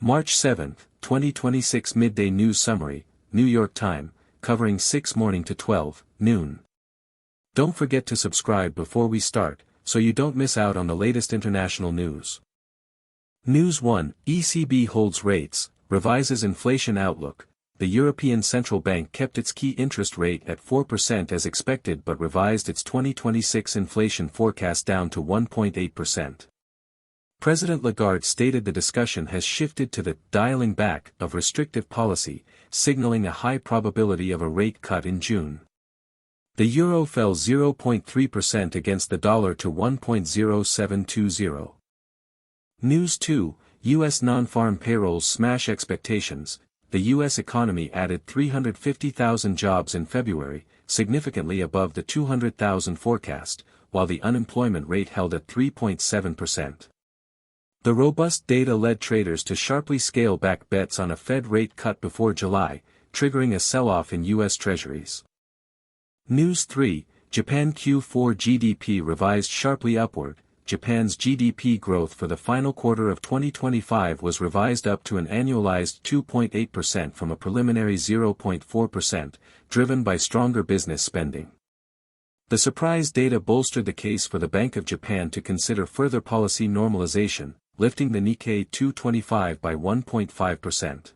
March 7, 2026 Midday News Summary, New York Time, covering 6 morning to 12 noon. Don't forget to subscribe before we start, so you don't miss out on the latest international news. News 1, ECB holds rates, revises inflation outlook. The European Central Bank kept its key interest rate at 4% as expected but revised its 2026 inflation forecast down to 1.8%. President Lagarde stated the discussion has shifted to the dialing back of restrictive policy, signaling a high probability of a rate cut in June. The euro fell 0.3% against the dollar to 1.0720. News 2, U.S. non-farm payrolls smash expectations. The U.S. economy added 350,000 jobs in February, significantly above the 200,000 forecast, while the unemployment rate held at 3.7%. The robust data led traders to sharply scale back bets on a Fed rate cut before July, triggering a sell-off in U.S. Treasuries. News 3, Japan Q4 GDP revised sharply upward. Japan's GDP growth for the final quarter of 2025 was revised up to an annualized 2.8% from a preliminary 0.4%, driven by stronger business spending. The surprise data bolstered the case for the Bank of Japan to consider further policy normalization, lifting the Nikkei 225 by 1.5%.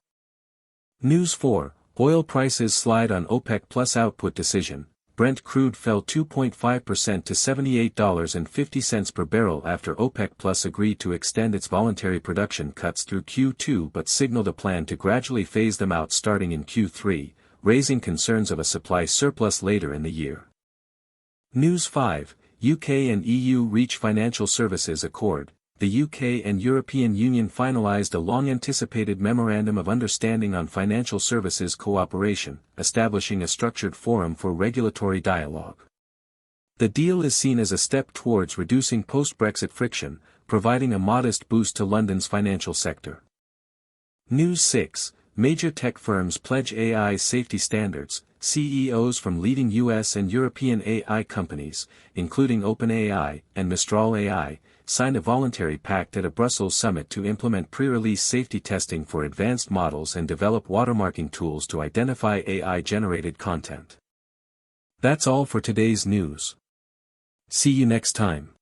News 4, oil prices slide on OPEC Plus output decision. Brent crude fell 2.5% to $78.50 per barrel after OPEC Plus agreed to extend its voluntary production cuts through Q2 but signaled a plan to gradually phase them out starting in Q3, raising concerns of a supply surplus later in the year. News 5, UK and EU reach financial services accord. The UK and European Union finalized a long-anticipated Memorandum of Understanding on Financial Services Cooperation, establishing a structured forum for regulatory dialogue. The deal is seen as a step towards reducing post-Brexit friction, providing a modest boost to London's financial sector. News 6, major tech firms pledge AI safety standards. CEOs from leading US and European AI companies, including OpenAI and Mistral AI, signed a voluntary pact at a Brussels summit to implement pre-release safety testing for advanced models and develop watermarking tools to identify AI-generated content. That's all for today's news. See you next time.